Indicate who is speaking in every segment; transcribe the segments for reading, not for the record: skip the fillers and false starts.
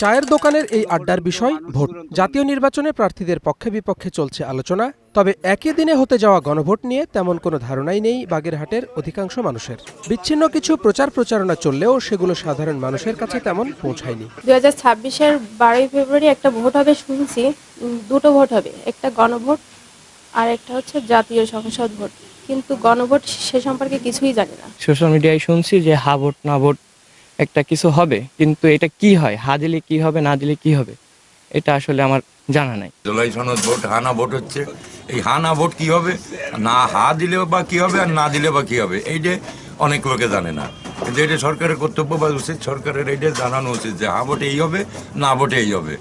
Speaker 1: চায়ের দোকানের এই আড্ডার বিষয় ভোট। জাতীয় নির্বাচনে প্রার্থীদের পক্ষে বিপক্ষে চলছে আলোচনা। তবে একই দিনে হতে যাওয়া গণভোট নিয়ে তেমন কোনো ধারণাই নেই বাগেরহাটের অধিকাংশ মানুষের। বিচ্ছিন্ন কিছু প্রচারণা চললেও সেগুলো সাধারণ মানুষের কাছে তেমন পৌঁছায়নি।
Speaker 2: 2026-এর 12 ফেব্রুয়ারি একটা ভোট হবে শুনছি, দুটো ভোট হবে, একটা গণভোট আর একটা হচ্ছে জাতীয় সংসদ ভোট। কিন্তু গণভোট সে সম্পর্কে কিছুই জানি না।
Speaker 3: সোশ্যাল মিডিয়ায় শুনছি যে হা ভোট না ভোট একটা কিছু হবে, কিন্তু এটা কি হয়, হা দিলে কি হবে, না দিলে কি হবে, এটা আসলে আমার জানা নাই।
Speaker 4: জুলাই সনদ ভোট, হানা ভোট হচ্ছে। এই হানা ভোট কি হবে, না হা দিলে বা কি হবে আর না দিলে বা কি হবে, এইটা অনেক লোকে জানে না। কিন্তু এটা সরকারের কর্তব্য বা উচিত, সরকারের এইটা জানানো উচিত যে হা ভোটে এই হবে, না ভোটে এই হবে।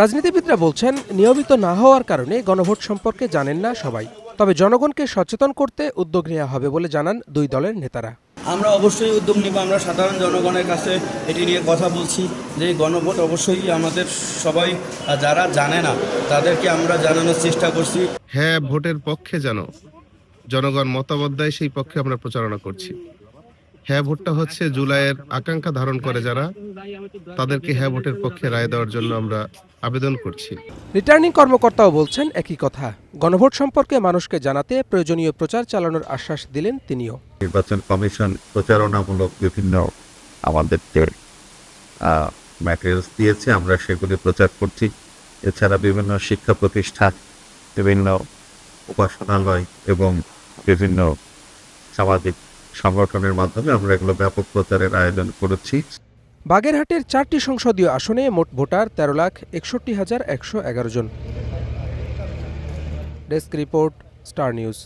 Speaker 1: রাজনীতিবিদরা বলছেন নিয়মিত না হওয়ার কারণে গণভোট সম্পর্কে জানেন না সবাই। তবে জনগণকে সচেতন করতে উদ্যোগ নেওয়া হবে বলে জানান দুই দলের নেতারা।
Speaker 5: আমরা অবশ্যই উদ্যোগ নিব। আমরা সাধারণ জনগণের কাছে এটি নিয়ে কথা বলছি যে গণভোট অবশ্যই আমাদের সবাই যারা জানে না তাদেরকে আমরা জানানোর চেষ্টা করছি।
Speaker 6: হ্যাঁ ভোটের পক্ষে যেন জনগণ মতামত দেয়, সেই পক্ষে আমরা প্রচারণা করছি। হ্যাঁ ভোটটা হচ্ছে জুলাইয়ের আকাঙ্ক্ষা ধারণ করে যারা, তাদেরকে হ্যাঁ ভোটের পক্ষে রায় দেওয়ার জন্য আমরা আবেদন করছি।
Speaker 1: রিটার্নিং কর্মকর্তাও বলছেন একই কথা। গণভোট সম্পর্কে মানুষকে জানাতে প্রয়োজনীয় প্রচার চালানোর আশ্বাস দিলেন তিনিও।
Speaker 7: নির্বাচন কমিশন প্রচারণামূলক বিভিন্ন আমাদের ম্যাটেরিয়ালস দিয়েছে, আমরা সেগুলি প্রচার করছি। এছাড়া বিভিন্ন শিক্ষা প্রতিষ্ঠান, বিভিন্ন উপাসনালয় এবং বিভিন্ন সামাজিক সংগঠনের মাধ্যমে আমরা এগুলো ব্যাপক প্রচারের আয়োজন করেছি।
Speaker 1: বাগেরহাটের 4টি সংসদীয় আসনে মোট ভোটার 13,61,111 জন। Desk report, star news.